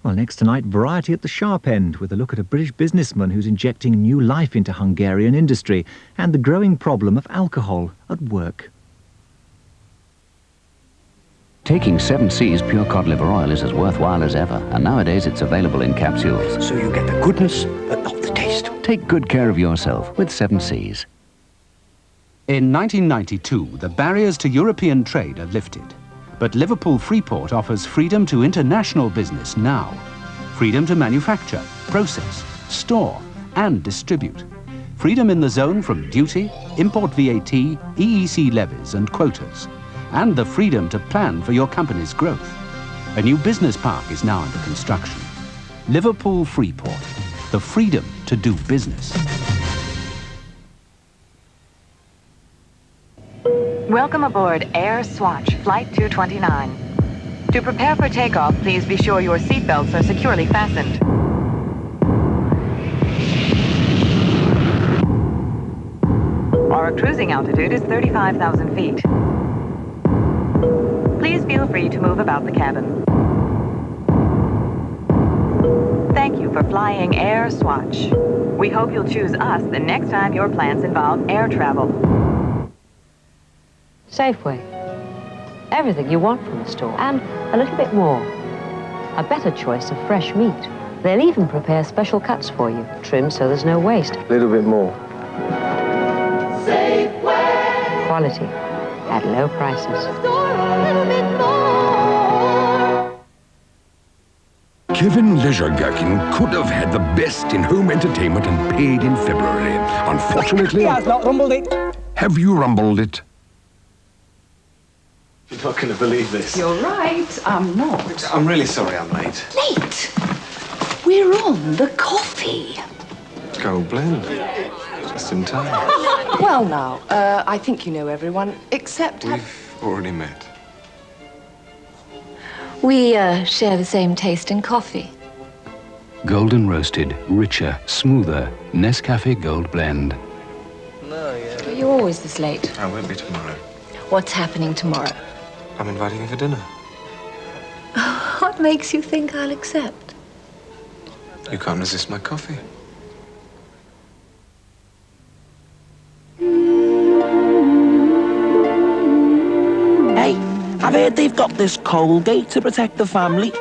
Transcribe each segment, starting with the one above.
Well, next tonight, variety at the sharp end, with a look at a British businessman who's injecting new life into Hungarian industry and the growing problem of alcohol at work. Taking 7 Seas pure cod liver oil is as worthwhile as ever, and nowadays it's available in capsules. So you get the goodness, but not the taste. Take good care of yourself with 7 Seas. In 1992, the barriers to European trade are lifted. But Liverpool Freeport offers freedom to international business now. Freedom to manufacture, process, store and distribute. Freedom in the zone from duty, import VAT, EEC levies and quotas. And the freedom to plan for your company's growth. A new business park is now under construction. Liverpool Freeport, the freedom to do business. Welcome aboard Air Swatch Flight 229. To prepare for takeoff, please be sure your seatbelts are securely fastened. Our cruising altitude is 35,000 feet. Please feel free to move about the cabin. Thank you for flying Air Swatch. We hope you'll choose us the next time your plans involve air travel. Safeway. Everything you want from the store, and a little bit more. A better choice of fresh meat. They'll even prepare special cuts for you, trimmed so there's no waste. A little bit more. Safeway. Quality at low prices. Kevin Leisuregherkin could have had the best in home entertainment and paid in February. Unfortunately... He has not rumbled it. Have you rumbled it? You're not going to believe this. You're right, I'm not. I'm really sorry I'm late. Late? We're on the coffee. Gold blend. Just in time. Well, now, I think you know everyone, except... We've already met. We share the same taste in coffee. Golden roasted, richer, smoother, Nescafe Gold Blend. No, yeah. You're always this late. I won't be tomorrow. What's happening tomorrow? I'm inviting you for dinner. What makes you think I'll accept? You can't resist my coffee. Hey, I've heard they've got this Colgate to protect the family,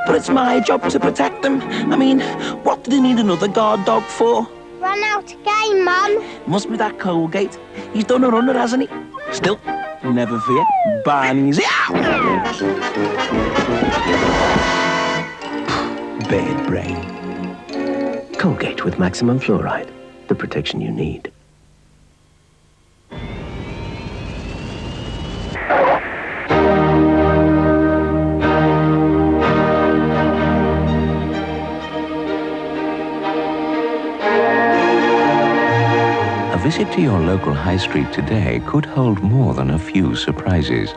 but it's my job to protect them. I mean, what do they need another guard dog for? Run out again, Mum. Must be that Colgate. He's done a runner, hasn't he? Still, never fear. Barney's out. Bad brain. Colgate with maximum fluoride. The protection you need. A visit to your local high street today could hold more than a few surprises.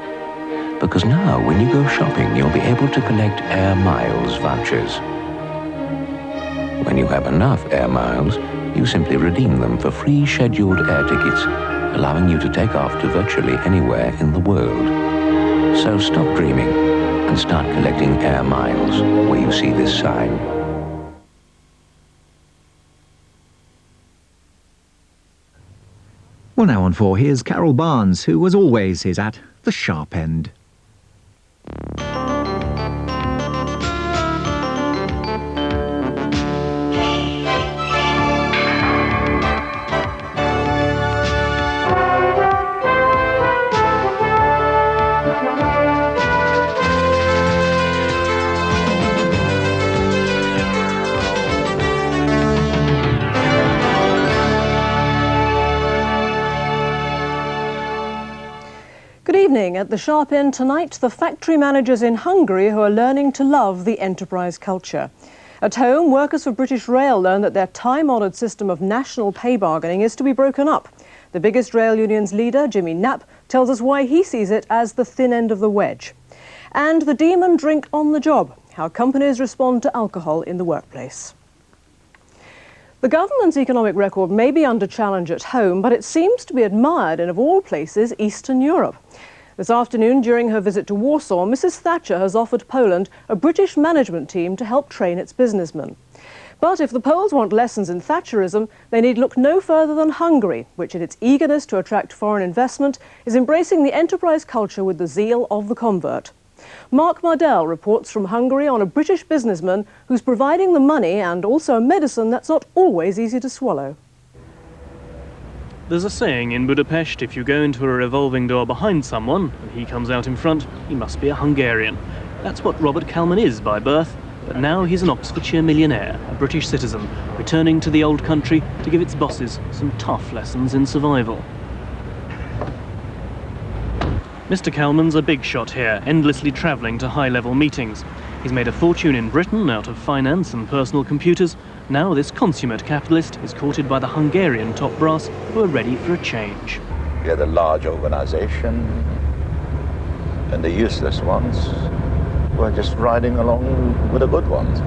Because now, when you go shopping, you'll be able to collect Air Miles vouchers. When you have enough Air Miles, you simply redeem them for free scheduled air tickets, allowing you to take off to virtually anywhere in the world. So stop dreaming and start collecting Air Miles where you see this sign. Well, now on 4, here's Carol Barnes, who, as always, is at the sharp end. At the sharp end tonight, the factory managers in Hungary who are learning to love the enterprise culture. At home, workers for British Rail learn that their time-honoured system of national pay bargaining is to be broken up. The biggest rail union's leader, Jimmy Knapp, tells us why he sees it as the thin end of the wedge. And the demon drink on the job, how companies respond to alcohol in the workplace. The government's economic record may be under challenge at home, but it seems to be admired in, of all places, Eastern Europe. This afternoon, during her visit to Warsaw, Mrs. Thatcher has offered Poland a British management team to help train its businessmen. But if the Poles want lessons in Thatcherism, they need look no further than Hungary, which in its eagerness to attract foreign investment is embracing the enterprise culture with the zeal of the convert. Mark Mardell reports from Hungary on a British businessman who's providing the money and also a medicine that's not always easy to swallow. There's a saying in Budapest, if you go into a revolving door behind someone and he comes out in front, he must be a Hungarian. That's what Robert Kalman is by birth, but now he's an Oxfordshire millionaire, a British citizen, returning to the old country to give its bosses some tough lessons in survival. Mr. Kalman's a big shot here, endlessly travelling to high-level meetings. He's made a fortune in Britain out of finance and personal computers. Now this consummate capitalist is courted by the Hungarian top brass who are ready for a change. You had a large organization, and the useless ones were just riding along with the good ones.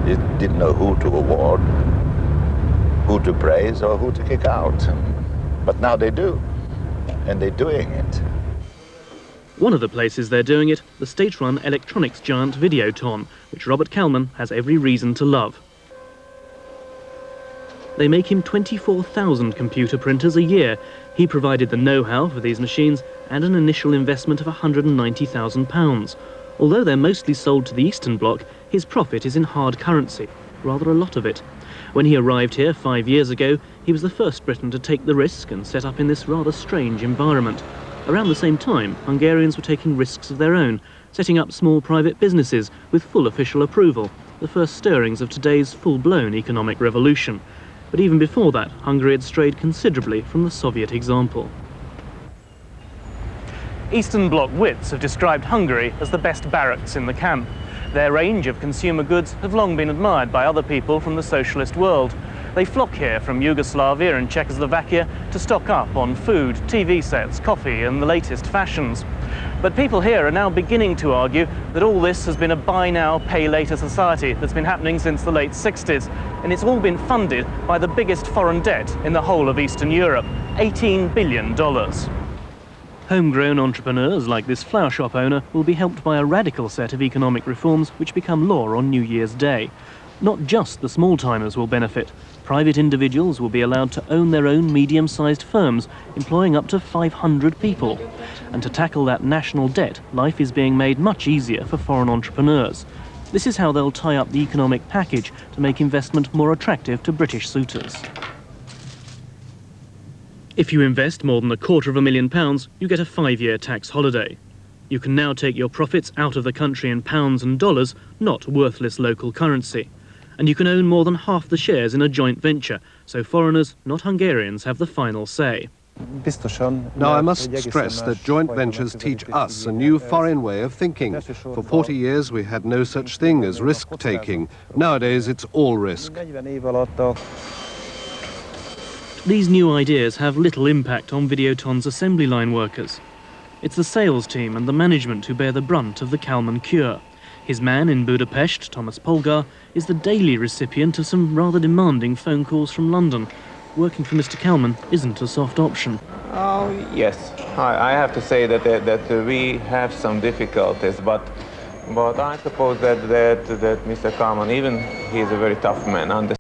You didn't know who to award, who to praise, or who to kick out. But now they do, and they're doing it. One of the places they're doing it, the state-run electronics giant Videoton, which Robert Kalman has every reason to love. They make him 24,000 computer printers a year. He provided the know-how for these machines and an initial investment of £190,000. Although they're mostly sold to the Eastern Bloc, his profit is in hard currency, rather a lot of it. When he arrived here 5 years ago, he was the first Briton to take the risk and set up in this rather strange environment. Around the same time, Hungarians were taking risks of their own, setting up small private businesses with full official approval, the first stirrings of today's full-blown economic revolution. But even before that, Hungary had strayed considerably from the Soviet example. Eastern Bloc wits have described Hungary as the best barracks in the camp. Their range of consumer goods have long been admired by other people from the socialist world. They flock here from Yugoslavia and Czechoslovakia to stock up on food, TV sets, coffee and the latest fashions. But people here are now beginning to argue that all this has been a buy now, pay later society that's been happening since the late 60s, and it's all been funded by the biggest foreign debt in the whole of Eastern Europe, $18 billion. Homegrown entrepreneurs like this flower shop owner will be helped by a radical set of economic reforms which become law on New Year's Day. Not just the small-timers will benefit. Private individuals will be allowed to own their own medium-sized firms, employing up to 500 people. And to tackle that national debt, life is being made much easier for foreign entrepreneurs. This is how they'll tie up the economic package to make investment more attractive to British suitors. If you invest more than £250,000, you get a 5-year tax holiday. You can now take your profits out of the country in pounds and dollars, not worthless local currency. And you can own more than half the shares in a joint venture, so foreigners, not Hungarians, have the final say. Now, I must stress that joint ventures teach us a new foreign way of thinking. For 40 years, we had no such thing as risk-taking. Nowadays, it's all risk. These new ideas have little impact on Videoton's assembly line workers. It's the sales team and the management who bear the brunt of the Kalman cure. His man in Budapest, Thomas Polgar, is the daily recipient of some rather demanding phone calls from London. Working for Mr. Kalman isn't a soft option. Oh, yes. I have to say that we have some difficulties, but I suppose that Mr. Kalman, even he is a very tough man.